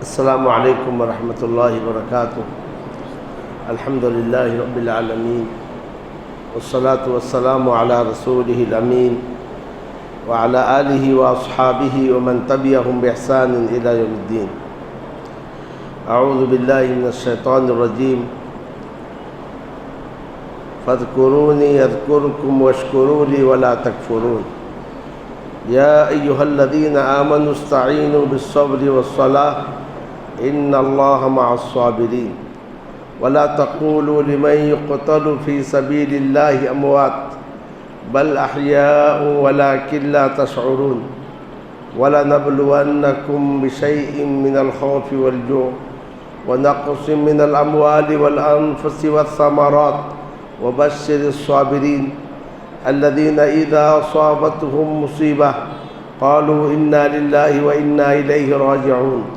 السلام علیکم ورحمۃ اللہ وبرکاتہ۔ الحمد للہ رب العالمین والصلاة والسلام علی رسولہ الامین وعلی آلہ واصحابہ ومن تبعہم بإحسان الی یوم الدین۔ اعوذ باللہ من الشیطان الرجیم۔ فاذکرونی اذکرکم واشکروا لی ولا تکفرون۔ یا ایہا الذین آمنوا استعینوا بالصبر والصلاة ان اللہ مع الصابرین ولا تقولوا لمن يقتل في سبيل الله اموات بل احیاء ولكن لا تشعرون ولنبلونكم بشيء من الخوف والجوع ونقص من الاموال والانفس والثمرات وبشر الصابرين الذين اذا اصابتهم مصيبة قالوا انا لله وانا اليه راجعون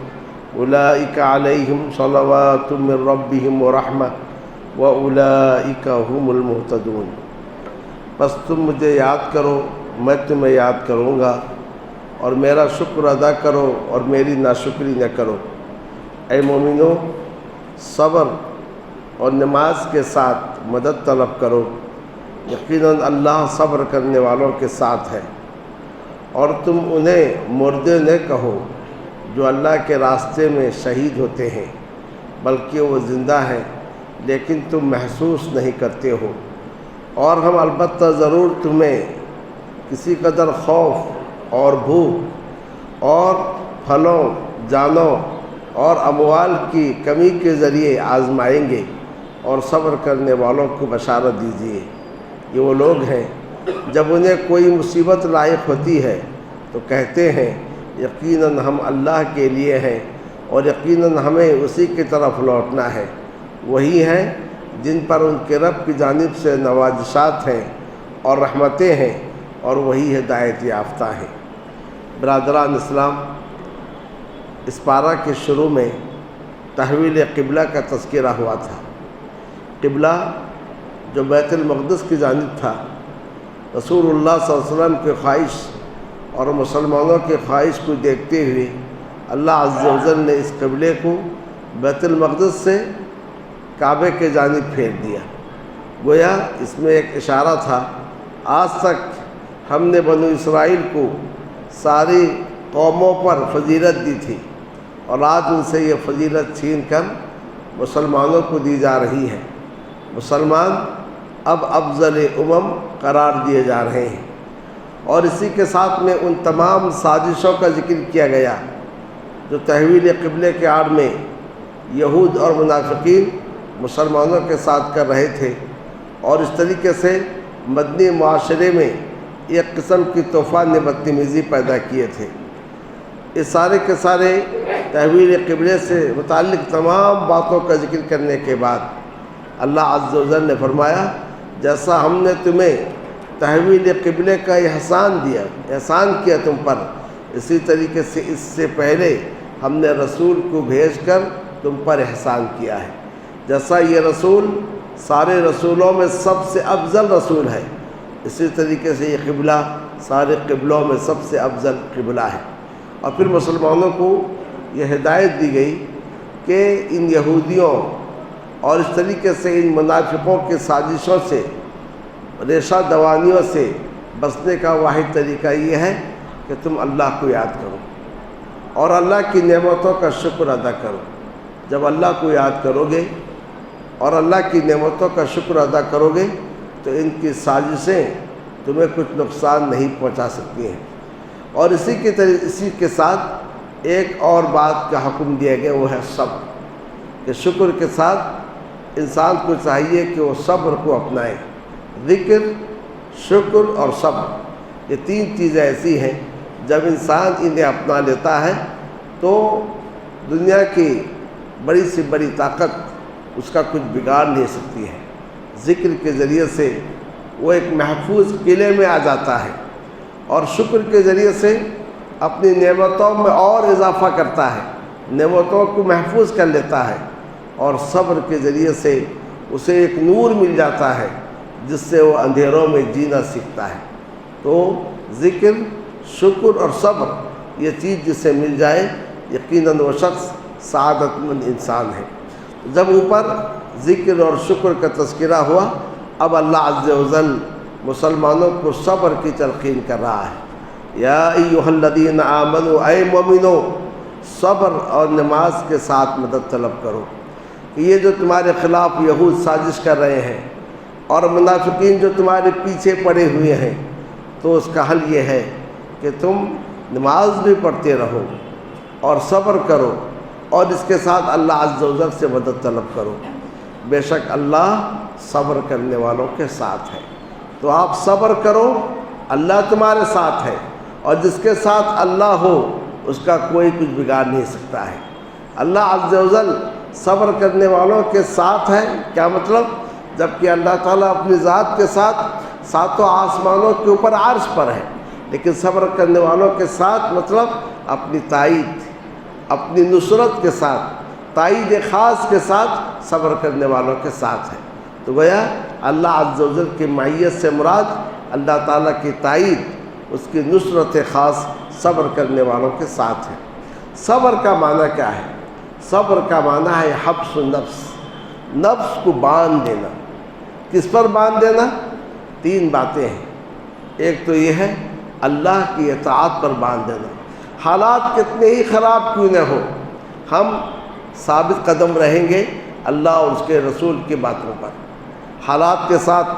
اولئک علیہم صلوات من ربہم ورحمہ واولئک هم المہتدون۔ بس تم مجھے یاد کرو، میں تمہیں یاد کروں گا، اور میرا شکر ادا کرو اور میری ناشکری نہ کرو۔ اے مومنو، صبر اور نماز کے ساتھ مدد طلب کرو، یقیناً اللہ صبر کرنے والوں کے ساتھ ہے۔ اور تم انہیں مردے نہ کہو جو اللہ کے راستے میں شہید ہوتے ہیں، بلکہ وہ زندہ ہیں لیکن تم محسوس نہیں کرتے ہو۔ اور ہم البتہ ضرور تمہیں کسی قدر خوف اور بھوک اور پھلوں، جانوں اور اموال کی کمی کے ذریعے آزمائیں گے، اور صبر کرنے والوں کو بشارت دیجیے۔ یہ وہ لوگ ہیں جب انہیں کوئی مصیبت لاحق ہوتی ہے تو کہتے ہیں یقیناً ہم اللہ کے لیے ہیں اور یقیناً ہمیں اسی کی طرف لوٹنا ہے۔ وہی ہیں جن پر ان کے رب کی جانب سے نوازشات ہیں اور رحمتیں ہیں، اور وہی ہدایت یافتہ ہیں۔ برادران اسلام، اس پارہ کے شروع میں تحویل قبلہ کا تذکرہ ہوا تھا۔ قبلہ جو بیت المقدس کی جانب تھا، رسول اللہ صلی اللہ علیہ وسلم کی خواہش اور مسلمانوں کی خواہش کو دیکھتے ہوئے اللہ عز و جل نے اس قبلے کو بیت المقدس سے کعبے کے جانب پھیر دیا۔ گویا اس میں ایک اشارہ تھا، آج تک ہم نے بنو اسرائیل کو ساری قوموں پر فضیلت دی تھی، اور آج ان سے یہ فضیلت چھین کر مسلمانوں کو دی جا رہی ہے۔ مسلمان اب افضل امم قرار دیے جا رہے ہیں، اور اسی کے ساتھ میں ان تمام سازشوں کا ذکر کیا گیا جو تحویل قبلے کے آڑ میں یہود اور منافقین مسلمانوں کے ساتھ کر رہے تھے، اور اس طریقے سے مدنی معاشرے میں ایک قسم کی طوفان بدتمیزی پیدا کیے تھے۔ اس سارے کے سارے تحویل قبلے سے متعلق تمام باتوں کا ذکر کرنے کے بعد اللہ عز و جل نے فرمایا، جیسا ہم نے تمہیں تحویل قبلے کا احسان کیا تم پر، اسی طریقے سے اس سے پہلے ہم نے رسول کو بھیج کر تم پر احسان کیا ہے۔ جیسا یہ رسول سارے رسولوں میں سب سے افضل رسول ہے، اسی طریقے سے یہ قبلہ سارے قبلوں میں سب سے افضل قبلہ ہے۔ اور پھر مسلمانوں کو یہ ہدایت دی گئی کہ ان یہودیوں اور اس طریقے سے ان منافقوں کے سازشوں سے، ریشہ دوانیوں سے بچنے کا واحد طریقہ یہ ہے کہ تم اللہ کو یاد کرو اور اللہ کی نعمتوں کا شکر ادا کرو۔ جب اللہ کو یاد کرو گے اور اللہ کی نعمتوں کا شکر ادا کرو گے تو ان کی سازشیں تمہیں کچھ نقصان نہیں پہنچا سکتی ہیں۔ اور اسی کے ساتھ ایک اور بات کا حکم دیا گیا، وہ ہے صبر، کہ شکر کے ساتھ انسان کو چاہیے کہ وہ صبر کو اپنائے۔ ذکر، شکر اور صبر، یہ تین چیزیں ایسی ہیں جب انسان انہیں اپنا لیتا ہے تو دنیا کی بڑی سے بڑی طاقت اس کا کچھ بگاڑ نہیں سکتی ہے۔ ذکر کے ذریعے سے وہ ایک محفوظ قلعے میں آ جاتا ہے، اور شکر کے ذریعے سے اپنی نعمتوں میں اور اضافہ کرتا ہے، نعمتوں کو محفوظ کر لیتا ہے، اور صبر کے ذریعے سے اسے ایک نور مل جاتا ہے جس سے وہ اندھیروں میں جینا سیکھتا ہے۔ تو ذکر، شکر اور صبر، یہ چیز جسے مل جائے یقیناً وہ شخص سعادت مند انسان ہے۔ جب اوپر ذکر اور شکر کا تذکرہ ہوا، اب اللہ عز و جل مسلمانوں کو صبر کی تلقین کر رہا ہے۔ یا ایھا الذین آمنوا، اے مومنو، صبر اور نماز کے ساتھ مدد طلب کرو کہ یہ جو تمہارے خلاف یہود سازش کر رہے ہیں اور منافقین جو تمہارے پیچھے پڑے ہوئے ہیں، تو اس کا حل یہ ہے کہ تم نماز بھی پڑھتے رہو اور صبر کرو، اور اس کے ساتھ اللہ عز و جل سے مدد طلب کرو۔ بے شک اللہ صبر کرنے والوں کے ساتھ ہے۔ تو آپ صبر کرو، اللہ تمہارے ساتھ ہے، اور جس کے ساتھ اللہ ہو اس کا کوئی کچھ بگاڑ نہیں سکتا ہے۔ اللہ عز و جل صبر کرنے والوں کے ساتھ ہے۔ کیا مطلب؟ جبکہ اللہ تعالیٰ اپنی ذات کے ساتھ ساتوں آسمانوں کے اوپر عرش پر ہے، لیکن صبر کرنے والوں کے ساتھ مطلب اپنی تائید، اپنی نصرت کے ساتھ، تائید خاص کے ساتھ صبر کرنے والوں کے ساتھ ہے۔ تو گویا اللہ عز و جل کی معیت سے مراد اللہ تعالیٰ کی تائید، اس کی نصرت خاص صبر کرنے والوں کے ساتھ ہے۔ صبر کا معنی کیا ہے؟ صبر کا معنی ہے حبس النفس، نفس کو باندھ دینا۔ کس پر باندھ دینا؟ تین باتیں ہیں۔ ایک تو یہ ہے اللہ کی اطاعت پر باندھ دینا، حالات کتنے ہی خراب کیوں نہ ہو، ہم ثابت قدم رہیں گے اللہ اور اس کے رسول کی باتوں پر۔ حالات کے ساتھ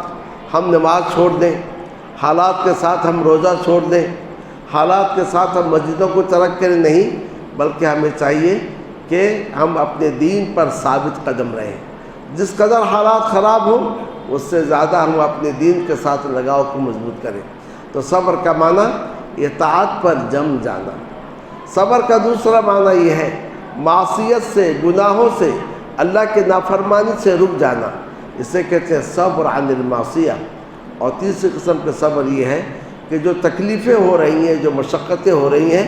ہم نماز چھوڑ دیں، حالات کے ساتھ ہم روزہ چھوڑ دیں، حالات کے ساتھ ہم مسجدوں کو ترک کریں، نہیں، بلکہ ہمیں چاہیے کہ ہم اپنے دین پر ثابت قدم رہیں۔ جس قدر حالات خراب ہوں اس سے زیادہ ہم اپنے دین کے ساتھ لگاؤ کو مضبوط کریں۔ تو صبر کا معنی اطاعت پر جم جانا۔ صبر کا دوسرا معنی یہ ہے معصیت سے، گناہوں سے، اللہ کے نافرمانی سے رک جانا، اسے کہتے ہیں صبر عن المعصیہ۔ اور تیسری قسم کا صبر یہ ہے کہ جو تکلیفیں ہو رہی ہیں، جو مشقتیں ہو رہی ہیں،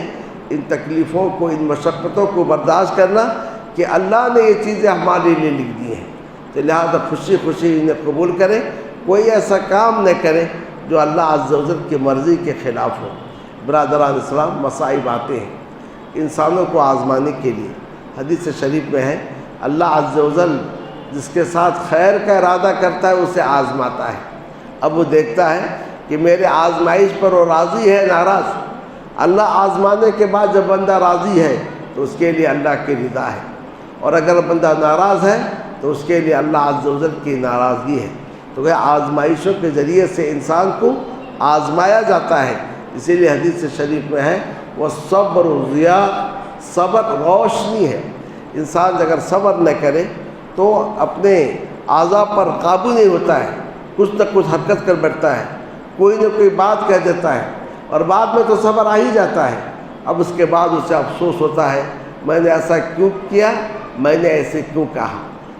ان تکلیفوں کو، ان مشقتوں کو برداشت کرنا کہ اللہ نے یہ چیزیں ہمارے لیے لکھ دی ہیں، تو لہذا خوشی خوشی انہیں قبول کریں، کوئی ایسا کام نہ کریں جو اللہ عز و جل کی مرضی کے خلاف ہو۔ برادران اسلام، مصائب آتے ہیں انسانوں کو آزمانے کے لیے۔ حدیث شریف میں ہے اللہ عز و جل جس کے ساتھ خیر کا ارادہ کرتا ہے اسے آزماتا ہے۔ اب وہ دیکھتا ہے کہ میرے آزمائش پر وہ راضی ہے، ناراض۔ اللہ آزمانے کے بعد جب بندہ راضی ہے تو اس کے لیے اللہ کی رضا ہے، اور اگر بندہ ناراض ہے تو اس کے لیے اللہ عز و جل کی ناراضگی ہے۔ تو وہ آزمائشوں کے ذریعے سے انسان کو آزمایا جاتا ہے۔ اسی لیے حدیث شریف میں ہے وَالصَّبْرُ ضِيَاءٌ، صبر روشنی ہے۔ انسان اگر صبر نہ کرے تو اپنے اعضاء پر قابو نہیں ہوتا ہے، کچھ نہ کچھ حرکت کر بیٹھتا ہے، کوئی نہ کوئی بات کہہ دیتا ہے، اور بعد میں تو صبر آ ہی جاتا ہے۔ اب اس کے بعد اسے افسوس ہوتا ہے میں نے ایسا کیوں کیا، میں نے ایسے کیوں کہا۔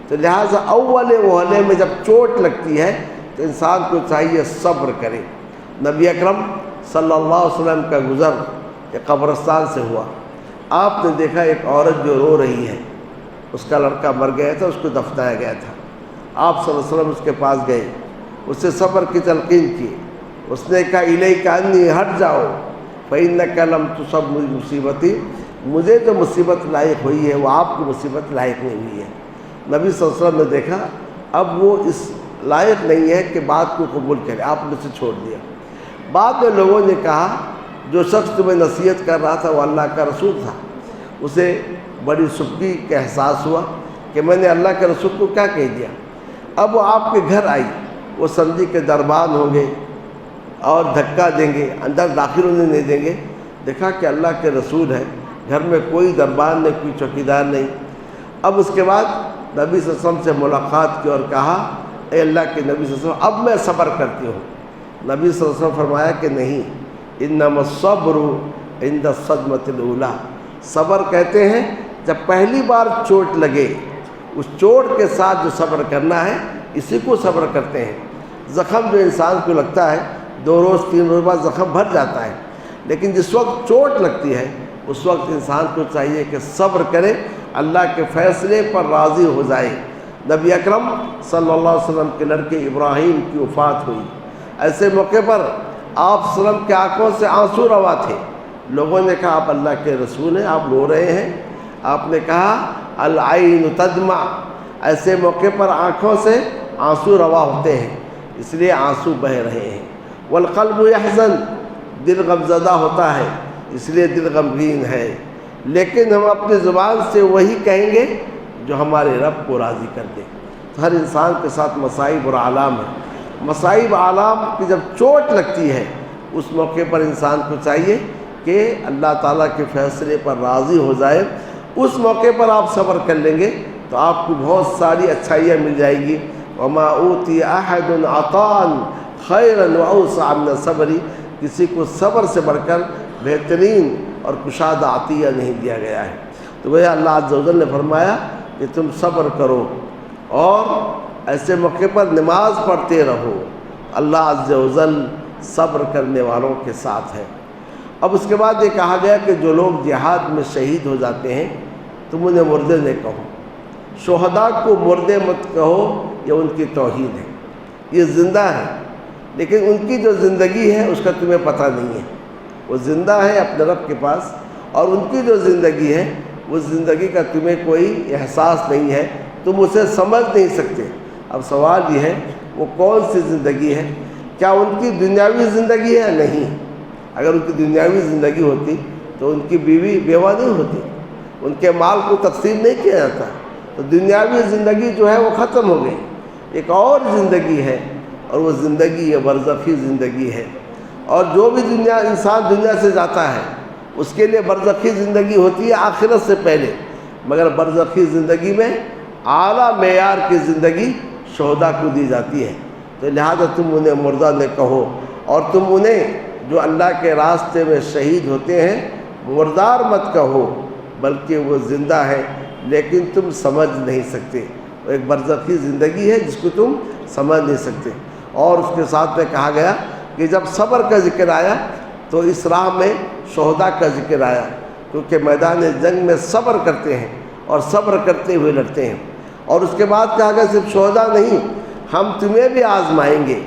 تو لہٰذا اول وہلے میں جب چوٹ لگتی ہے تو انسان کو چاہیے صبر کرے۔ نبی اکرم صلی اللہ علیہ وسلم کا گزر ایک قبرستان سے ہوا۔ آپ نے دیکھا ایک عورت جو رو رہی ہے، اس کا لڑکا مر گیا تھا، اس کو دفنایا گیا تھا۔ آپ صلی اللہ علیہ وسلم اس کے پاس گئے، اس سے صبر کی تلقین کی۔ اس نے کہا الیک انی، ہٹ جاؤ، فإنک لم تصب مصیبتی، مجھے جو مصیبت لاحق ہوئی ہے وہ آپ کو مصیبت لاحق نہیں ہوئی ہے۔ نبی صلی اللہ علیہ وسلم نے دیکھا اب وہ اس لائق نہیں ہے کہ بات کو قبول کرے، آپ نے اسے چھوڑ دیا۔ بعد میں لوگوں نے کہا جو شخص تمہیں نصیحت کر رہا تھا وہ اللہ کا رسول تھا، اسے بڑی سبکی کا احساس ہوا کہ میں نے اللہ کے رسول کو کیا کہہ دیا۔ اب وہ آپ کے گھر آئی، وہ سمجھی کہ دربان ہوں گے اور دھکا دیں گے، اندر داخل ہونے نہیں دیں گے۔ دیکھا کہ اللہ کے رسول ہے، گھر میں کوئی دربان نہیں، کوئی چوکیدار نہیں۔ اب اس کے بعد نبی صلی اللہ علیہ وسلم سے ملاقات کی اور کہا اے اللہ کے نبی صلی اللہ علیہ وسلم اب میں صبر کرتی ہوں۔ نبی صلی اللہ علیہ وسلم فرمایا کہ نہیں، انما الصبر عند الصدمۃ الاولی، صبر کہتے ہیں جب پہلی بار چوٹ لگے، اس چوٹ کے ساتھ جو صبر کرنا ہے اسی کو صبر کرتے ہیں۔ زخم جو انسان کو لگتا ہے 2 روز 3 روز بعد زخم بھر جاتا ہے، لیکن جس وقت چوٹ لگتی ہے اس وقت انسان کو چاہیے کہ صبر کرے، اللہ کے فیصلے پر راضی ہو جائے۔ نبی اکرم صلی اللہ علیہ وسلم کے لڑکے ابراہیم کی وفات ہوئی، ایسے موقع پر آپ صلی اللہ علیہ وسلم کے آنکھوں سے آنسو روا تھے۔ لوگوں نے کہا آپ اللہ کے رسول ہیں، آپ رو رہے ہیں، آپ نے کہا العین تدمع، ایسے موقع پر آنکھوں سے آنسو روا ہوتے ہیں، اس لیے آنسو بہہ رہے ہیں۔ والقلب یحزن، دل غمزدہ ہوتا ہے، اس لیے دل غمگین ہے، لیکن ہم اپنی زبان سے وہی کہیں گے جو ہمارے رب کو راضی کر دے۔ تو ہر انسان کے ساتھ مصائب اور آلام ہے، مصائب آلام کی جب چوٹ لگتی ہے اس موقع پر انسان کو چاہیے کہ اللہ تعالیٰ کے فیصلے پر راضی ہو جائے۔ اس موقع پر آپ صبر کر لیں گے تو آپ کو بہت ساری اچھائیاں مل جائیں گی۔ وما اوتی احد عطاء خیرا واوسع من الصبر، کسی کو صبر سے بڑھ کر بہترین اور کشادہ عطیہ نہیں دیا گیا ہے۔ تو وہ اللہ عز و جل نے فرمایا کہ تم صبر کرو اور ایسے موقع پر نماز پڑھتے رہو، اللہ عز و جل صبر کرنے والوں کے ساتھ ہے۔ اب اس کے بعد یہ کہا گیا کہ جو لوگ جہاد میں شہید ہو جاتے ہیں تم انہیں مردے نہ کہو، شہداء کو مردے مت کہو، یہ ان کی توحید ہے، یہ زندہ ہے، لیکن ان کی جو زندگی ہے اس کا تمہیں پتہ نہیں ہے۔ وہ زندہ ہے اپنے رب کے پاس، اور ان کی جو زندگی ہے وہ زندگی کا تمہیں کوئی احساس نہیں ہے، تم اسے سمجھ نہیں سکتے۔ اب سوال یہ ہے وہ کون سی زندگی ہے؟ کیا ان کی دنیاوی زندگی ہے؟ نہیں، اگر ان کی دنیاوی زندگی ہوتی تو ان کی بیوی بیوہ نہیں ہوتی، ان کے مال کو تقسیم نہیں کیا جاتا، تو دنیاوی زندگی جو ہے وہ ختم ہو گئی۔ ایک اور زندگی ہے، اور وہ زندگی یہ برزخی زندگی ہے۔ اور جو بھی انسان دنیا سے جاتا ہے اس کے لیے برزخی زندگی ہوتی ہے آخرت سے پہلے، مگر برزخی زندگی میں اعلیٰ معیار کی زندگی شہداء کو دی جاتی ہے۔ تو لہذا تم انہیں مردہ نہ کہو، اور تم انہیں جو اللہ کے راستے میں شہید ہوتے ہیں مردار مت کہو، بلکہ وہ زندہ ہے لیکن تم سمجھ نہیں سکتے۔ وہ ایک برزخی زندگی ہے جس کو تم سمجھ نہیں سکتے۔ اور اس کے ساتھ میں کہا گیا کہ جب صبر کا ذکر آیا تو اس راہ میں شہداء کا ذکر آیا، کیونکہ میدان جنگ میں صبر کرتے ہیں اور صبر کرتے ہوئے لڑتے ہیں۔ اور اس کے بعد کہا گیا صرف شہداء نہیں، ہم تمہیں بھی آزمائیں گے،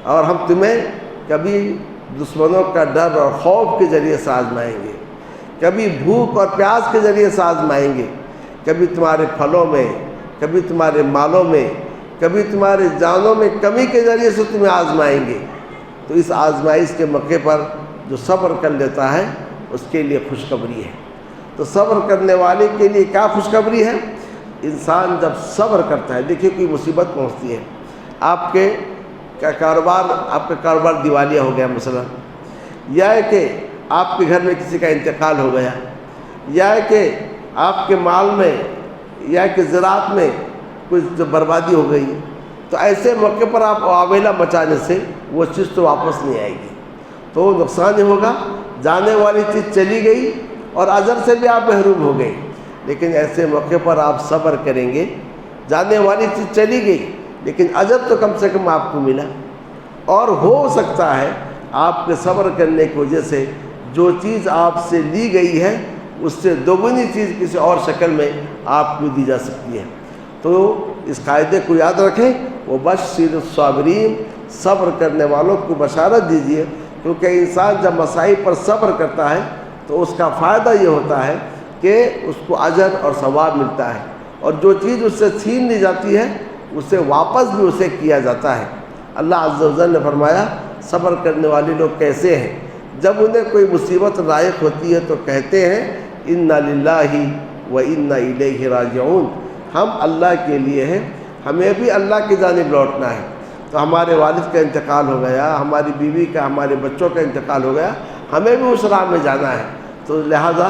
اور ہم تمہیں کبھی دشمنوں کا ڈر اور خوف کے ذریعے سے آزمائیں گے، کبھی بھوک اور پیاس کے ذریعے سے آزمائیں گے، کبھی تمہارے پھلوں میں، کبھی تمہارے مالوں میں، کبھی تمہارے جانوں میں کمی کے ذریعے سے تمہیں آزمائیں گے۔ تو اس آزمائش کے موقع پر جو صبر کر لیتا ہے اس کے لیے خوشخبری ہے۔ تو صبر کرنے والے کے لیے کیا خوشخبری ہے؟ انسان جب صبر کرتا ہے، دیکھیے کوئی مصیبت پہنچتی ہے، آپ کا کاروبار دیوالیہ ہو گیا مثلا، یا ہے کہ آپ کے گھر میں کسی کا انتقال ہو گیا، یا ہے کہ آپ کے مال میں یا کہ زراعت میں کچھ بربادی ہو گئی، تو ایسے موقع پر آپ آویلا مچانے سے وہ چیز تو واپس نہیں آئے گی، تو نقصان ہی ہوگا، جانے والی چیز چلی گئی اور اجر سے بھی آپ محروم ہو گئے۔ لیکن ایسے موقع پر آپ صبر کریں گے، جانے والی چیز چلی گئی لیکن اجر تو کم سے کم آپ کو ملا، اور ہو سکتا ہے آپ کے صبر کرنے کی وجہ سے جو چیز آپ سے لی گئی ہے اس سے دوگنی چیز کسی اور شکل میں آپ کو دی جا سکتی ہے۔ تو اس قاعدے کو یاد رکھیں، وبشر الصابرین، صبر کرنے والوں کو بشارت دیجیے، کیونکہ انسان جب مصائب پر صبر کرتا ہے تو اس کا فائدہ یہ ہوتا ہے کہ اس کو اجر اور ثواب ملتا ہے، اور جو چیز اس سے چھین لی جاتی ہے اسے واپس بھی اسے کیا جاتا ہے۔ اللہ عز و جل نے فرمایا صبر کرنے والے لوگ کیسے ہیں؟ جب انہیں کوئی مصیبت لاحق ہوتی ہے تو کہتے ہیں انا للہ و انا الیہ راجعون، ہم اللہ کے لیے ہیں، ہمیں بھی اللہ کی جانب لوٹنا ہے۔ تو ہمارے والد کا انتقال ہو گیا، ہماری بیوی کا، ہمارے بچوں کا انتقال ہو گیا، ہمیں بھی اس راہ میں جانا ہے۔ تو لہذا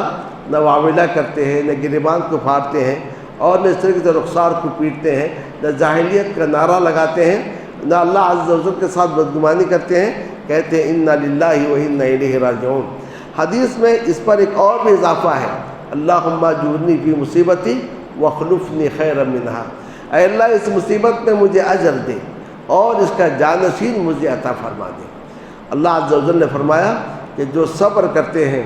نہ واویلا کرتے ہیں، نہ گریبان کو پھاڑتے ہیں، اور نہ اس طریقے سے رخسار کو پیٹتے ہیں، نہ جاہلیت کا نعرہ لگاتے ہیں، نہ اللہ عز و جل کے ساتھ بدگمانی کرتے ہیں، کہتے ہیں انا للہ و انا الیہ راجعون۔ حدیث میں اس پر ایک اور بھی اضافہ ہے، اللہم اجرنی فی مصیبتی واخلفنی خیرا منہا، اے اللہ اس مصیبت میں مجھے اجر دے اور اس کا جانشین مجھے عطا فرما دے۔ اللہ عز و جل نے فرمایا کہ جو صبر کرتے ہیں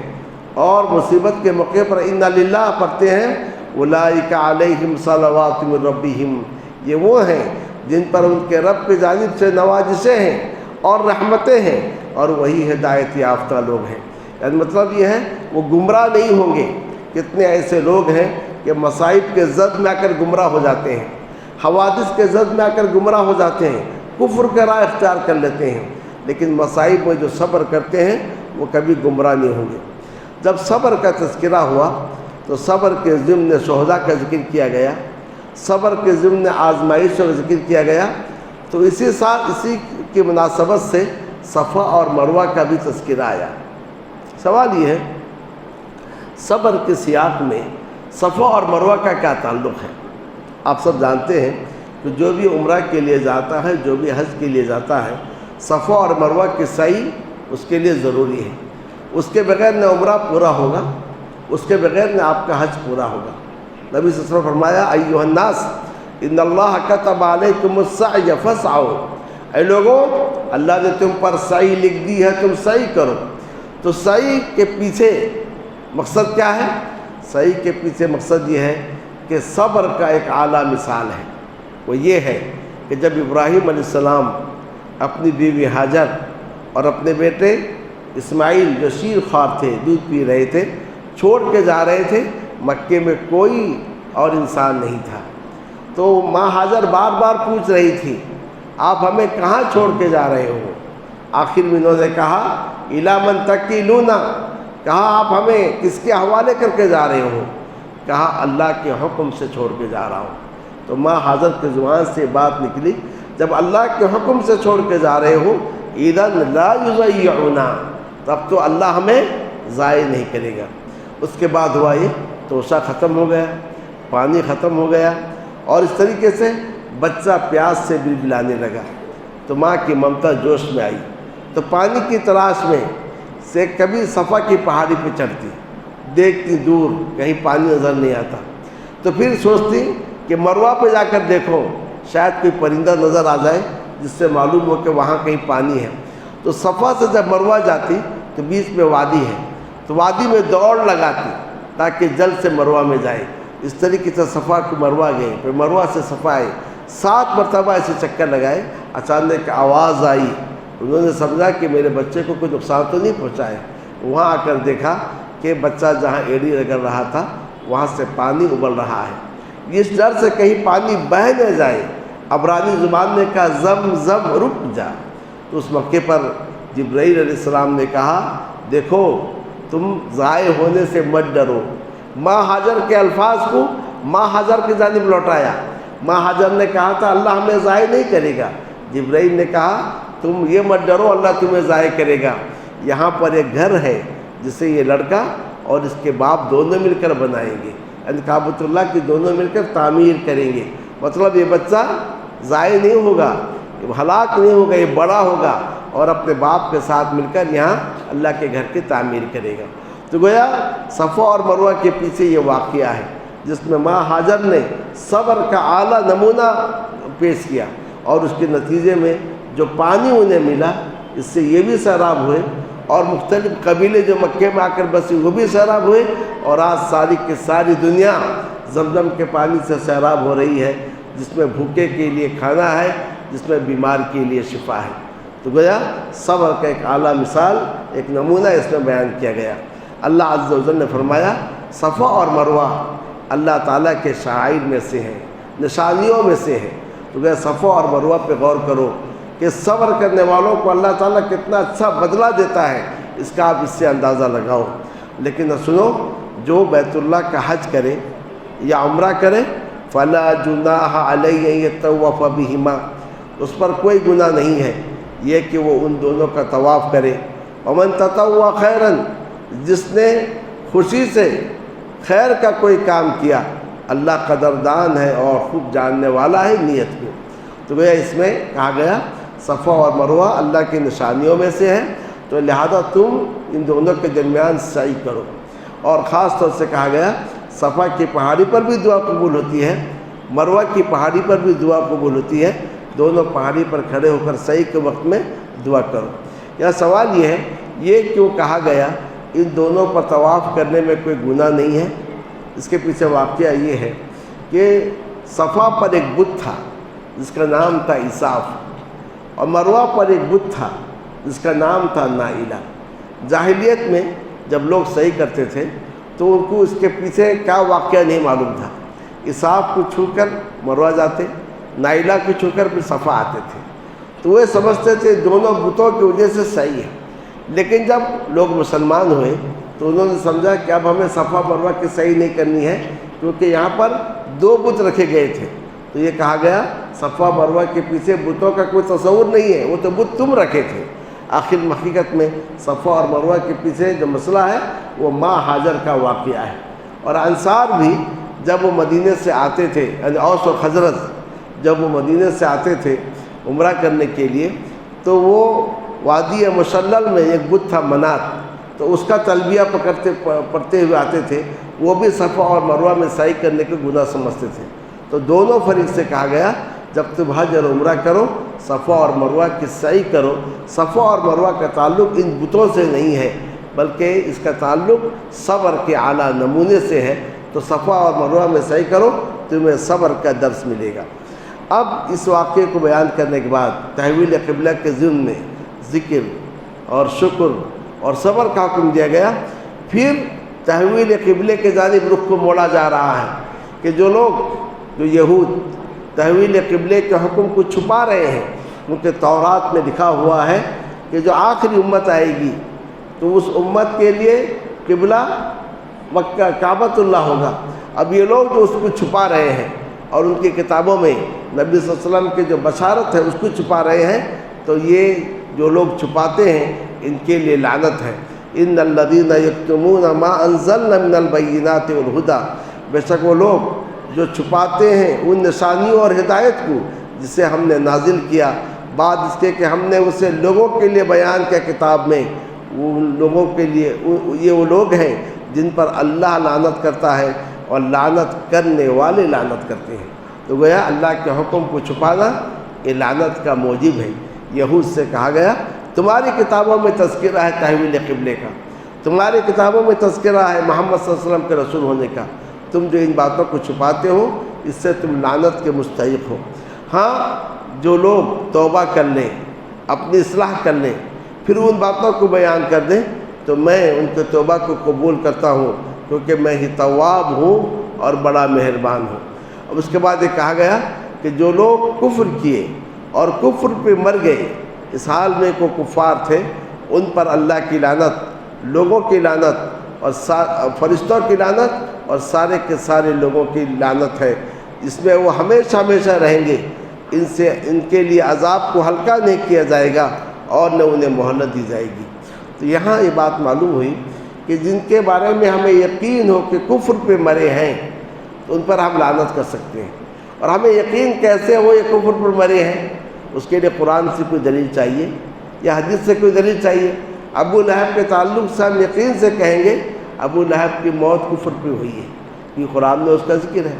اور مصیبت کے موقع پر انا للہ پڑھتے ہیں، اولئک علیہم صلوات من ربہم، یہ وہ ہیں جن پر ان کے رب کی جانب سے نوازشیں ہیں اور رحمتیں ہیں، اور وہی ہدایت یافتہ لوگ ہیں۔ یعنی مطلب یہ ہے وہ گمراہ نہیں ہوں گے، کتنے ایسے لوگ ہیں کہ مصائب کے زد میں آ کر گمراہ ہو جاتے ہیں، حوادث کے زد میں آ کر گمراہ ہو جاتے ہیں، کفر کا راہ اختیار کر لیتے ہیں، لیکن مصائب میں جو صبر کرتے ہیں وہ کبھی گمراہ نہیں ہوں گے۔ جب صبر کا تذکرہ ہوا تو صبر کے ضمن شہداء کا ذکر کیا گیا، صبر کے ضمن آزمائشوں کا ذکر کیا گیا، تو اسی کی مناسبت سے صفا اور مروہ کا بھی تذکرہ آیا۔ سوال یہ ہے، صبر کے سیاق میں صفا اور مروہ کا کیا تعلق ہے؟ آپ سب جانتے ہیں کہ جو بھی عمرہ کے لیے جاتا ہے، جو بھی حج کے لیے جاتا ہے، صفا اور مروہ کی سعی اس کے لیے ضروری ہے۔ اس کے بغیر نہ عمرہ پورا ہوگا، اس کے بغیر نہ آپ کا حج پورا ہوگا۔ نبی صلی اللہ علیہ وسلم فرمایا ایھا الناس ان اللہ کتب علیکم السعی فاسعوا، اے لوگوں اللہ نے تم پر سعی لکھ دی ہے، تم سعی کرو۔ تو سعی کے پیچھے مقصد کیا ہے؟ سعی کے پیچھے مقصد یہ ہے کہ صبر کا ایک اعلیٰ مثال ہے، وہ یہ ہے کہ جب ابراہیم علیہ السلام اپنی بیوی ہاجر اور اپنے بیٹے اسماعیل جو شیر خوار تھے، دودھ پی رہے تھے، چھوڑ کے جا رہے تھے، مکے میں کوئی اور انسان نہیں تھا، تو ماں ہاجر بار بار پوچھ رہی تھی آپ ہمیں کہاں چھوڑ کے جا رہے ہو؟ آخر میں انہوں نے کہا الی من تکلون، کہا آپ ہمیں کس کے حوالے کر کے جا رہے ہو؟ کہا اللہ کے حکم سے چھوڑ کے جا رہا ہوں۔ تو ماں ہاجر کی زبان سے بات نکلی جب اللہ کے حکم سے چھوڑ کے جا رہے ہو اذن لا یضیعنا، تب تو اللہ ہمیں ضائع نہیں کرے گا۔ اس کے بعد ہوا یہ توشہ ختم ہو گیا، پانی ختم ہو گیا، اور اس طریقے سے بچہ پیاس سے بلبلانے لگا، تو ماں کی ممتا جوش میں آئی، تو پانی کی تلاش میں سے کبھی صفا کی پہاڑی پہ چڑھتی، دیکھتی دور کہیں پانی نظر نہیں آتا، تو پھر سوچتی کہ مروہ پہ جا کر دیکھو شاید کوئی پرندہ نظر آ جائے جس سے معلوم ہو کہ وہاں کہیں پانی ہے۔ تو صفا سے جب مروہ جاتی تو بیچ میں وادی ہے، تو وادی میں دوڑ لگاتی تاکہ جلد سے مروہ میں جائے۔ اس طریقے سے صفا کو مروہ گئے، پھر مروہ سے صفا آئے، 7 مرتبہ ایسے چکر لگائے، اچانک آواز آئی، انہوں نے سمجھا کہ میرے بچے کو کوئی نقصان تو نہیں پہنچا ہے۔ وہاں آ کر دیکھا کہ بچہ جہاں ایڑی رگڑ رہا تھا وہاں سے پانی ابل رہا ہے، اس ڈر سے کہیں پانی بہہ نہ جائے عبرانی زبان نے کہا زم زم رک جا۔ تو اس موقع پر جبرائیل علیہ السلام نے کہا دیکھو تم ضائع ہونے سے مت ڈرو۔ ماں ہاجر کے الفاظ کو ماں ہاجر کی جانب لوٹایا۔ ماں ہاجر نے کہا تھا اللہ ہمیں ضائع نہیں کرے گا، جبرائیل نے کہا تم یہ مت ڈرو اللہ تمہیں ضائع کرے گا، یہاں پر ایک گھر ہے جسے یہ لڑکا اور اس کے باپ دونوں مل کر بنائیں گے، یعنی کعبۃ اللہ کی دونوں مل کر تعمیر کریں گے، مطلب یہ بچہ ضائع نہیں ہوگا، ہلاک نہیں ہوگا، یہ بڑا ہوگا اور اپنے باپ کے ساتھ مل کر یہاں اللہ کے گھر کی تعمیر کرے گا۔ تو گویا صفا اور مروہ کے پیچھے یہ واقعہ ہے جس میں ماں ہاجر نے صبر کا اعلیٰ نمونہ پیش کیا، اور اس کے نتیجے میں جو پانی انہیں ملا اس سے یہ بھی سیراب ہوئے، اور مختلف قبیلے جو مکے میں آ کر بسے وہ بھی سیراب ہوئے، اور آج ساری کی ساری دنیا زمزم کے پانی سے سیراب ہو رہی ہے، جس میں بھوکے کے لیے کھانا ہے، جس میں بیمار کے لیے شفا ہے۔ تو گویا صبر کا ایک اعلیٰ مثال، ایک نمونہ اس میں بیان کیا گیا۔ اللہ عز و جل نے فرمایا صفا اور مروہ اللہ تعالیٰ کے شعائر میں سے ہیں، نشانیوں میں سے ہیں۔ تو گویا صفا اور مروہ پہ غور کرو کہ صبر کرنے والوں کو اللہ تعالیٰ کتنا اچھا بدلہ دیتا ہے، اس کا آپ اس سے اندازہ لگاؤ۔ لیکن سنو، جو بیت اللہ کا حج کرے یا عمرہ کرے فلا جناح علیہ ان یطوف بہما، اس پر کوئی گناہ نہیں ہے یہ کہ وہ ان دونوں کا طواف کرے۔ ومن تطوع خیرا، جس نے خوشی سے خیر کا کوئی کام کیا، اللہ قدردان ہے اور خوب جاننے والا ہے نیت کو۔ تو گویا اس میں کہا گیا صفا اور مروہ اللہ کی نشانیوں میں سے ہے، تو لہذا تم ان دونوں کے درمیان سعی کرو۔ اور خاص طور سے کہا گیا صفا کی پہاڑی پر بھی دعا قبول ہوتی ہے، مروہ کی پہاڑی پر بھی دعا قبول ہوتی ہے، دونوں پہاڑی پر کھڑے ہو کر سعی کے وقت میں دعا کرو۔ یہاں سوال یہ ہے یہ کیوں کہا گیا ان دونوں پر طواف کرنے میں کوئی گناہ نہیں ہے؟ اس کے پیچھے واقعہ یہ ہے کہ صفا پر ایک بت تھا جس کا نام تھا عیساف، اور مروہ پر ایک بت تھا جس کا نام تھا نائلہ۔ جاہلیت میں جب لوگ صحیح کرتے تھے تو ان کو اس کے پیچھے کیا واقعہ نہیں معلوم تھا۔ اسحاق کو چھو کر مروہ جاتے، نائلہ کو چھو کر پھر صفا آتے تھے، تو وہ سمجھتے تھے دونوں بتوں کی وجہ سے صحیح ہے۔ لیکن جب لوگ مسلمان ہوئے تو انہوں نے سمجھا کہ اب ہمیں صفا مروہ کی صحیح نہیں کرنی ہے، کیونکہ یہاں پر 2 بت رکھے گئے تھے، تو یہ کہا گیا صفا مروہ کے پیچھے بتوں کا کوئی تصور نہیں ہے، وہ تو بت تم رکھے تھے۔ آخر حقیقت میں صفا اور مروہ کے پیچھے جو مسئلہ ہے وہ ماں ہاجر کا واقعہ ہے۔ اور انصار بھی جب وہ مدینے سے آتے تھے، یعنی اوس و خزرج جب وہ مدینے سے آتے تھے عمرہ کرنے کے لیے، تو وہ وادی مشلل میں ایک بت تھا منات، تو اس کا تلبیہ پڑھتے ہوئے آتے تھے، وہ بھی صفا اور مروہ میں سعی کرنے کے گناہ سمجھتے تھے۔ تو دونوں فریق سے کہا گیا جب تم حج اور عمرہ کرو صفا اور مروہ کی سعی کرو۔ صفا اور مروہ کا تعلق ان بتوں سے نہیں ہے، بلکہ اس کا تعلق صبر کے اعلیٰ نمونے سے ہے، تو صفا اور مروہ میں سعی کرو، تمہیں صبر کا درس ملے گا۔ اب اس واقعے کو بیان کرنے کے بعد تحویل قبلہ کے ضمن میں ذکر اور شکر اور صبر کا حکم دیا گیا۔ پھر تحویل قبلے کے جانب رخ کو موڑا جا رہا ہے کہ جو یہود تحویل قبلے کے حکم کو چھپا رہے ہیں، کیونکہ تورات میں لکھا ہوا ہے کہ جو آخری امت آئے گی تو اس امت کے لیے قبلہ مکہ کعبۃ اللہ ہوگا۔ اب یہ لوگ جو اس کو چھپا رہے ہیں اور ان کی کتابوں میں نبی صلی اللہ علیہ وسلم کی جو بشارت ہے اس کو چھپا رہے ہیں، تو یہ جو لوگ چھپاتے ہیں ان کے لیے لعنت ہے۔ ان الذین یکتمون ما انزلنا من البینات والہدی، بے شک وہ لوگ جو چھپاتے ہیں ان نشانیوں اور ہدایت کو جسے ہم نے نازل کیا بعد اس کے کہ ہم نے اسے لوگوں کے لیے بیان کیا کتاب میں، ان لوگوں کے لیے یہ وہ لوگ ہیں جن پر اللہ لعنت کرتا ہے اور لعنت کرنے والے لعنت کرتے ہیں۔ تو گویا اللہ کے حکم کو چھپانا یہ لعنت کا موجب ہے۔ یہود سے کہا گیا تمہاری کتابوں میں تذکرہ ہے تحویل قبلے کا، تمہاری کتابوں میں تذکرہ ہے محمد صلی اللہ علیہ وسلم کے رسول ہونے کا، تم جو ان باتوں کو چھپاتے ہو اس سے تم لعنت کے مستحق ہو۔ ہاں جو لوگ توبہ کر لیں، اپنی اصلاح کر لیں، پھر ان باتوں کو بیان کر دیں تو میں ان کے توبہ کو قبول کرتا ہوں، کیونکہ میں ہی تواب ہوں اور بڑا مہربان ہوں۔ اب اس کے بعد یہ کہا گیا کہ جو لوگ کفر کیے اور کفر پہ مر گئے، اس حال میں کو کفار تھے، ان پر اللہ کی لعنت، لوگوں کی لعنت اور فرشتوں کی لعنت اور سارے کے سارے لوگوں کی لعنت ہے، جس میں وہ ہمیشہ ہمیشہ رہیں گے۔ ان کے لیے عذاب کو ہلکا نہیں کیا جائے گا اور نہ انہیں مہلت دی جائے گی۔ تو یہاں یہ بات معلوم ہوئی کہ جن کے بارے میں ہمیں یقین ہو کہ کفر پہ مرے ہیں تو ان پر ہم لعنت کر سکتے ہیں، اور ہمیں یقین کیسے ہو یہ کفر پر مرے ہیں، اس کے لیے قرآن سے کوئی دلیل چاہیے یا حدیث سے کوئی دلیل چاہیے۔ ابو لہب کے تعلق سے ہم یقین سے کہیں گے ابو لہب کی موت کفر پہ ہوئی ہے، یہ قرآن میں اس کا ذکر ہے۔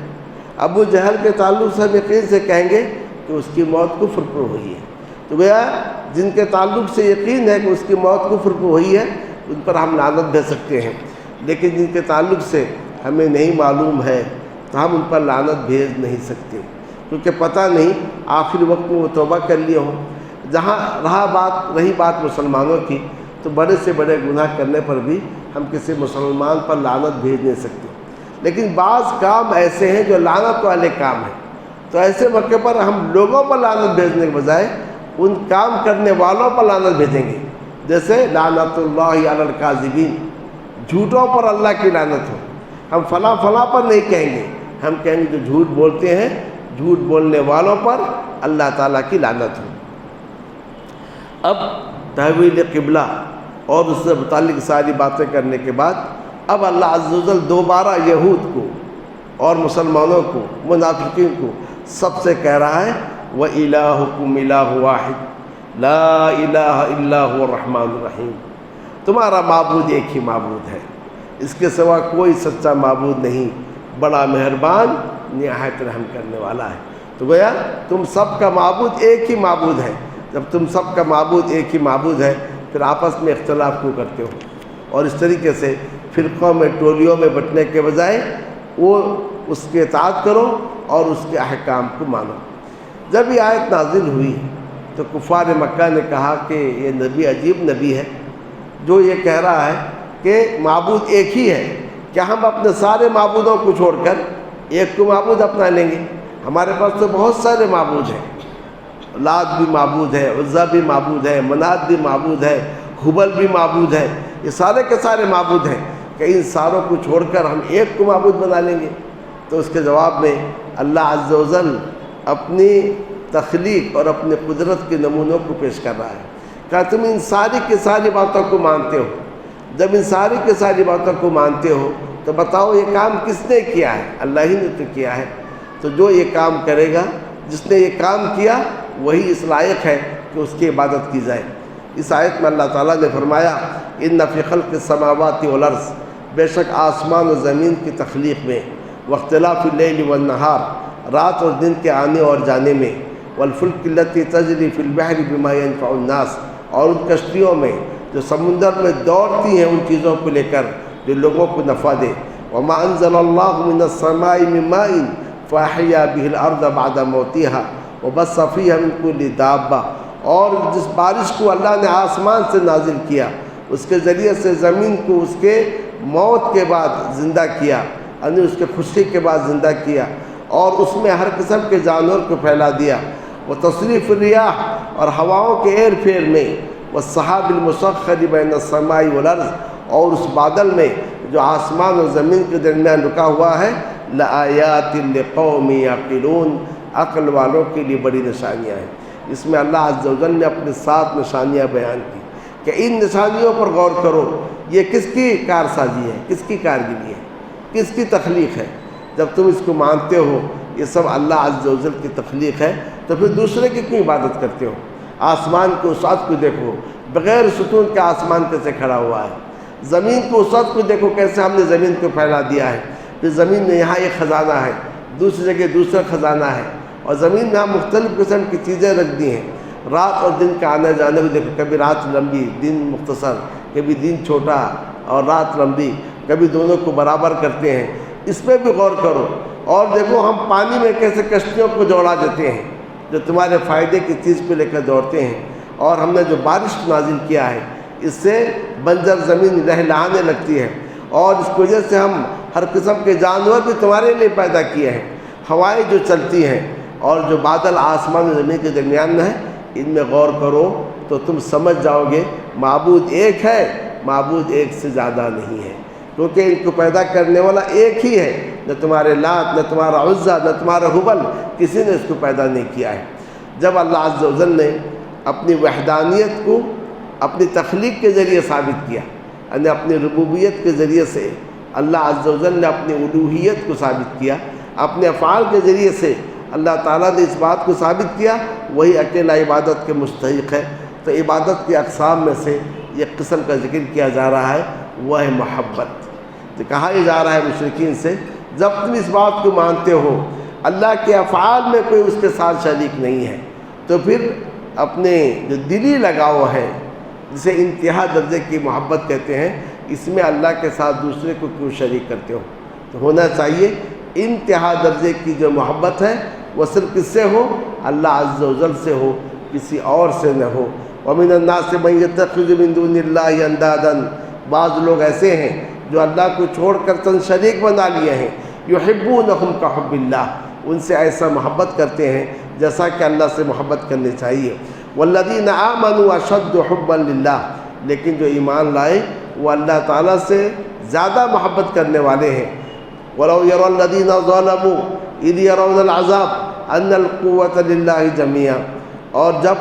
ابو جہل کے تعلق سے ہم یقین سے کہیں گے کہ اس کی موت کفر پر ہوئی ہے۔ تو گویا جن کے تعلق سے یقین ہے کہ اس کی موت کفر پر ہوئی ہے ان پر ہم لعنت بھیج سکتے ہیں، لیکن جن کے تعلق سے ہمیں نہیں معلوم ہے تو ہم ان پر لعنت بھیج نہیں سکتے، کیونکہ پتہ نہیں آخری وقت میں وہ توبہ کر لیے ہوں۔ جہاں رہی بات مسلمانوں کی، تو بڑے سے بڑے گناہ کرنے پر بھی ہم کسی مسلمان پر لعنت بھیج نہیں سکتے، لیکن بعض کام ایسے ہیں جو لعنت والے کام ہیں، تو ایسے موقع پر ہم لوگوں پر لعنت بھیجنے کے بجائے ان کام کرنے والوں پر لعنت بھیجیں گے، جیسے لعنت اللہ علی الکاذبین، جھوٹوں پر اللہ کی لعنت ہو۔ ہم فلاں فلاں پر نہیں کہیں گے، ہم کہیں گے جو جھوٹ بولتے ہیں، جھوٹ بولنے والوں پر اللہ تعالیٰ کی لعنت ہو۔ اب تحویل قبلہ اور اس سے متعلق ساری باتیں کرنے کے بعد اب اللہ عز و جل دوبارہ یہود کو اور مسلمانوں کو، منافقین کو سب سے کہہ رہا ہے وَإِلَٰهُكُمْ إِلَٰهٌ وَاحِدٌ لَا إِلَٰهَ إِلَّا هُوَ الرَّحْمَٰنُ الرَّحِيمُ، تمہارا معبود ایک ہی معبود ہے، اس کے سوا کوئی سچا معبود نہیں، بڑا مہربان نہایت رحم کرنے والا ہے۔ تو گویا تم سب کا معبود ایک ہی معبود ہے، جب تم سب کا معبود ایک ہی معبود ہے پھر آپس میں اختلاف کیوں کرتے ہو؟ اور اس طریقے سے فرقوں میں، ٹولیوں میں بٹنے کے بجائے وہ اس کے اطاعت کرو اور اس کے احکام کو مانو۔ جب یہ آیت نازل ہوئی تو کفار مکہ نے کہا کہ یہ نبی عجیب نبی ہے جو یہ کہہ رہا ہے کہ معبود ایک ہی ہے، کیا ہم اپنے سارے معبودوں کو چھوڑ کر ایک کو معبود اپنا لیں گے؟ ہمارے پاس تو بہت سارے معبود ہیں، لات بھی معبود ہے، عزا بھی معبود ہے، منات بھی معبود ہے، حبل بھی معبود ہے، یہ سارے کے سارے معبود ہیں، کہ ان ساروں کو چھوڑ کر ہم ایک کو معبود بنا لیں گے؟ تو اس کے جواب میں اللہ عز و جل اپنی تخلیق اور اپنی قدرت کے نمونوں کو پیش کر رہا ہے کہ تم ان ساری کی ساری باتوں کو مانتے ہو، جب ان ساری کی ساری باتوں کو مانتے ہو تو بتاؤ یہ کام کس نے کیا ہے؟ اللہ ہی نے تو کیا ہے۔ تو جو یہ کام کرے گا، جس نے یہ کام کیا، وہی اس لائق ہے کہ اس کی عبادت کی جائے۔ اس آیت میں اللہ تعالیٰ نے فرمایا ان فی خلق السماوات والارض، بے شک آسمان و زمین کی تخلیق میں، واختلاف اللیل والنہار، رات اور دن کے آنے اور جانے میں، والفلک التی تجری فی البحر بما ینفع الناس، اور ان کشتیوں میں جو سمندر میں دوڑتی ہیں ان چیزوں کو لے کر جو لوگوں کو نفع دے، وما انزل اللہ من السماء من ماء فاحیا به الارض بعد موتها وبث فیہا من کل دابہ، اور جس بارش کو اللہ نے آسمان سے نازل کیا اس کے ذریعے سے زمین کو اس کے موت کے بعد زندہ کیا، یعنی اس کے خشکی کے بعد زندہ کیا، اور اس میں ہر قسم کے جانور کو پھیلا دیا، وہ تصریف الریاح، اور ہواؤں کے ایر پھیر میں، والسحاب المسخر بین السماء والارض، اور اس بادل میں جو آسمان اور زمین کے درمیان رکا ہوا ہے، لآیات لقوم یعقلون، عقل والوں کے لیے بڑی نشانیاں ہیں۔ اس میں اللہ عز و جل نے اپنے 7 نشانیاں بیان کی کہ ان نشانیوں پر غور کرو، یہ کس کی کارسازی ہے، کس کی کارگری ہے، کس کی تخلیق ہے؟ جب تم اس کو مانتے ہو یہ سب اللہ عز و جل کی تخلیق ہے، تو پھر دوسرے کی کیوں عبادت کرتے ہو؟ آسمان کے وسعت کو دیکھو، بغیر ستون کے آسمان کیسے کھڑا ہوا ہے، زمین کے وسعت کو دیکھو کیسے ہم نے زمین کو پھیلا دیا ہے، پھر زمین میں یہاں ایک خزانہ ہے، دوسری جگہ دوسرا خزانہ ہے، اور زمین میں ہم مختلف قسم کی چیزیں رکھ دی ہیں۔ رات اور دن کا آنے جانے کو دیکھو، کبھی رات لمبی دن مختصر، کبھی دن چھوٹا اور رات لمبی، کبھی دونوں کو برابر کرتے ہیں، اس پہ بھی غور کرو۔ اور دیکھو ہم پانی میں کیسے کشتیوں کو دوڑا دیتے ہیں جو تمہارے فائدے کی چیز کو لے کر دوڑتے ہیں، اور ہم نے جو بارش نازل کیا ہے اس سے بنجر زمین لہلہانے لگتی ہے، اور اس کی وجہ سے ہم ہر قسم کے جانور بھی تمہارے لیے پیدا کیے ہیں، ہوائیں جو چلتی ہیں، اور جو بادل آسمان و زمین کے درمیان میں ہیں، ان میں غور کرو تو تم سمجھ جاؤ گے معبود ایک ہے، معبود ایک سے زیادہ نہیں ہے، کیونکہ ان کو پیدا کرنے والا ایک ہی ہے، نہ تمہارے لات، نہ تمہارا عزا، نہ تمہارا حبل، کسی نے اس کو پیدا نہیں کیا ہے۔ جب اللہ عز و جل نے اپنی وحدانیت کو اپنی تخلیق کے ذریعے ثابت کیا، یعنی اپنی ربوبیت کے ذریعے سے اللہ عز و جل نے اپنی الوہیت کو ثابت کیا، اپنے افعال کے ذریعے سے اللہ تعالیٰ نے اس بات کو ثابت کیا وہی اکیلا عبادت کے مستحق ہے۔ تو عبادت کی اقسام میں سے ایک قسم کا ذکر کیا جا رہا ہے، وہ ہے محبت۔ تو کہا یہ جا رہا ہے مشرکین سے، جب تم اس بات کو مانتے ہو اللہ کے افعال میں کوئی اس کے ساتھ شریک نہیں ہے، تو پھر اپنے جو دلی لگاؤ ہے جسے انتہا درجے کی محبت کہتے ہیں، اس میں اللہ کے ساتھ دوسرے کو کیوں شریک کرتے ہو؟ تو ہونا چاہیے انتہا درجے کی جو محبت ہے وہ صرف کس سے ہو؟ اللہ عز و جل سے ہو، کسی اور سے نہ ہو۔ وَمِنَ النَّاسِ مَن يَتَّخِذُ مِن دُونِ اللَّهِ أَندَادًا، بعض لوگ ایسے ہیں جو اللہ کو چھوڑ کر چند شریک بنا لیے ہیں، يُحِبُّونَهُمْ كَحُبِّ اللَّهِ، ان سے ایسا محبت کرتے ہیں جیسا کہ اللہ سے محبت کرنی چاہیے۔ وَالَّذِينَ آمَنُوا أَشَدُّ حُبًّا لِلَّهِ، لیکن جو ایمان لائے وہ اللہ تعالیٰ سے زیادہ محبت کرنے والے ہیں۔ وَلَوْ يَرَى الَّذِينَ ظَلَمُوا إِذْ يَرَوْنَ الْعَذَابَ أَنَّ الْقُوَّةَ لِلَّهِ جَمِيعًا، اور جب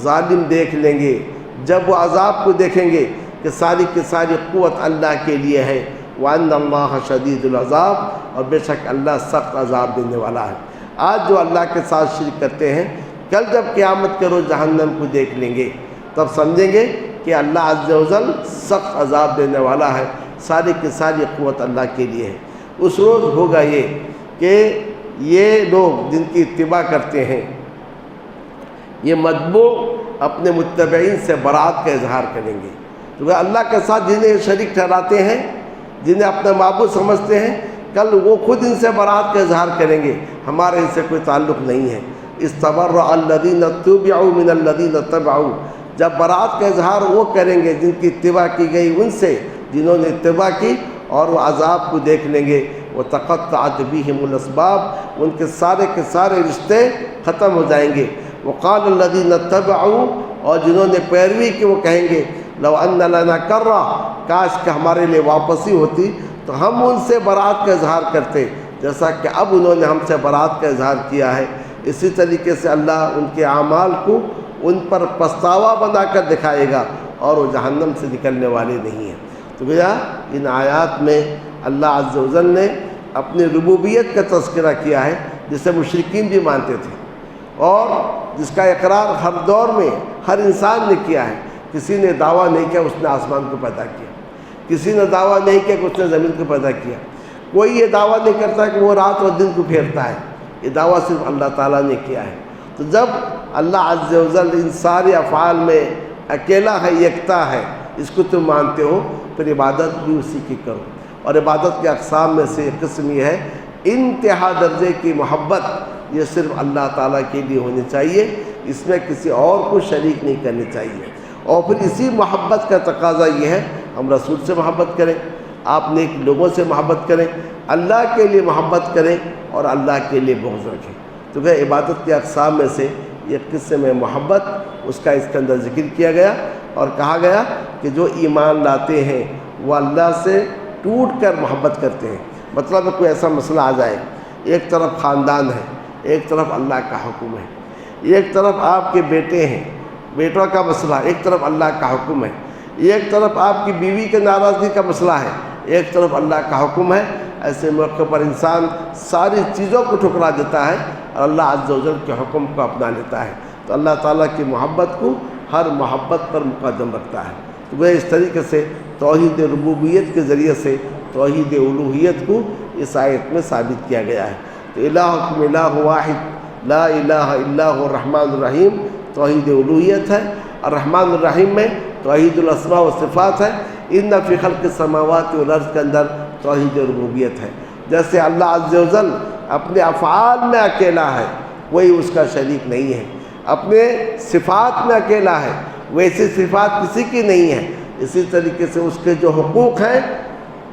ظالم دیکھ لیں گے، جب وہ عذاب کو دیکھیں گے کہ ساری کی ساری قوت اللہ کے لیے ہے، وَأَنَّ اللَّهَ شَدِيدُ الْعَذَابِ، اور بے شک اللہ سخت عذاب دینے والا ہے۔ آج جو اللہ کے ساتھ شرک کرتے ہیں، کل جب قیامت کے روز جہنم کو دیکھ لیں گے تب سمجھیں گے کہ اللہ عز و جل سخت عذاب دینے والا ہے، ساری کی ساری قوت اللہ کے لیے ہے۔ اس روز ہوگا یہ کہ یہ لوگ جن کی اتباع کرتے ہیں، یہ متبوع اپنے متبعین سے برات کا اظہار کریں گے، کیونکہ اللہ کے ساتھ جنہیں شریک ٹھہراتے ہیں، جنہیں اپنا معبود سمجھتے ہیں، کل وہ خود ان سے برات کا اظہار کریں گے، ہمارے ان سے کوئی تعلق نہیں ہے۔ استبرأ الذین اتبعوا من الذین اتبعوا، جب برات کا اظہار وہ کریں گے جن کی اتباع کی گئی ان سے، جنہوں نے اتباع کی، اور وہ عذاب کو دیکھ لیں گے. وتقطعت بهم الاسباب، ان کے سارے رشتے ختم ہو جائیں گے. وقال الذين اتبعوا، اور جنہوں نے پیروی کی وہ کہیں گے لو ان لنا کرہ، کاش کہ ہمارے لیے واپسی ہوتی تو ہم ان سے برات کا اظہار کرتے جیسا کہ اب انہوں نے ہم سے برات کا اظہار کیا ہے. اسی طریقے سے اللہ ان کے اعمال کو ان پر پچھتاوا بنا کر دکھائے گا اور وہ جہنم سے نکلنے والے نہیں ہیں. تو گویا ان آیات میں اللہ عز و جل نے اپنی ربوبیت کا تذکرہ کیا ہے جسے مشرکین بھی مانتے تھے اور جس کا اقرار ہر دور میں ہر انسان نے کیا ہے. کسی نے دعویٰ نہیں کیا اس نے آسمان کو پیدا کیا، کسی نے دعویٰ نہیں کیا کہ اس نے زمین کو پیدا کیا. کوئی یہ دعویٰ نہیں کرتا کہ وہ رات اور دن کو پھیرتا ہے، یہ دعویٰ صرف اللہ تعالیٰ نے کیا ہے. تو جب اللہ عز و جل ان سارے افعال میں اکیلا ہے، یکتا ہے، اس کو تم مانتے ہو، پھر عبادت بھی اسی کی کرو. اور عبادت کے اقسام میں سے ایک قسم یہ ہے انتہا درجے کی محبت، یہ صرف اللہ تعالیٰ کے لیے ہونی چاہیے، اس میں کسی اور کو شریک نہیں کرنی چاہیے. اور پھر اسی محبت کا تقاضا یہ ہے ہم رسول سے محبت کریں، آپ نیک لوگوں سے محبت کریں، اللہ کے لیے محبت کریں اور اللہ کے لیے بغض رکھیں. تو کہ عبادت کے اقسام میں سے یہ قسم ہے محبت، اس کا اس کے اندر ذکر کیا گیا اور کہا گیا کہ جو ایمان لاتے ہیں وہ اللہ سے ٹوٹ کر محبت کرتے ہیں. مطلب کوئی ایسا مسئلہ آ جائے، ایک طرف خاندان ہے، ایک طرف اللہ کا حکم ہے، ایک طرف آپ کے بیٹے ہیں، بیٹوں کا مسئلہ، ایک طرف اللہ کا حکم ہے، ایک طرف آپ کی بیوی کے ناراضگی کا مسئلہ ہے، ایک طرف اللہ کا حکم ہے. ایسے موقع پر انسان ساری چیزوں کو ٹھکرا دیتا ہے اور اللہ عز و جل کے حکم کو اپنا لیتا ہے. تو اللہ تعالیٰ کی محبت کو ہر محبت پر مقدم رکھتا ہے. تو وہ اس طریقے سے توحید ربوبیت کے ذریعے سے توحید الوہیت کو اس آیت میں ثابت کیا گیا ہے. تو الہکم الہ واحد لا الہ الا هو الرحمن الرحیم توحید الوہیت ہے. اور رحمن الرحیم میں توحید الاسماء و صفات ہے. ان فی خلق السماوات والارض کے اندر توحید ربوبیت ہے. جیسے اللہ عز و جل اپنے افعال میں اکیلا ہے، کوئی اس کا شریک نہیں ہے، اپنے صفات میں اکیلا ہے، ویسی صفات کسی کی نہیں ہے. اسی طریقے سے اس کے جو حقوق ہیں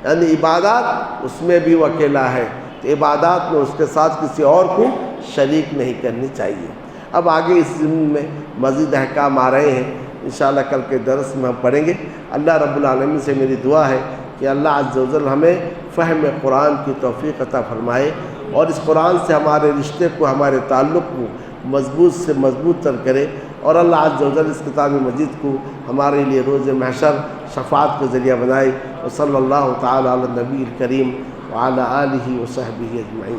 یعنی عبادات، اس میں بھی وہ اکیلا ہے. تو عبادات میں اس کے ساتھ کسی اور کو شریک نہیں کرنی چاہیے. اب آگے اس ضمن میں مزید احکام آ رہے ہیں، انشاءاللہ کل کے درس میں ہم پڑھیں گے. اللہ رب العالمین سے میری دعا ہے کہ اللہ عز و جل ہمیں فہم قرآن کی توفیق عطا فرمائے اور اس قرآن سے ہمارے رشتے کو، ہمارے تعلق کو مضبوط سے مضبوط تر کرے. اور اللہ عز و جل اس کتاب مجید کو ہمارے لیے روز محشر شفاعت کا ذریعہ بنائے. وصلی اللہ تعالی علی النبی الکریم وعلی آلہ وصحبہ اجمعین.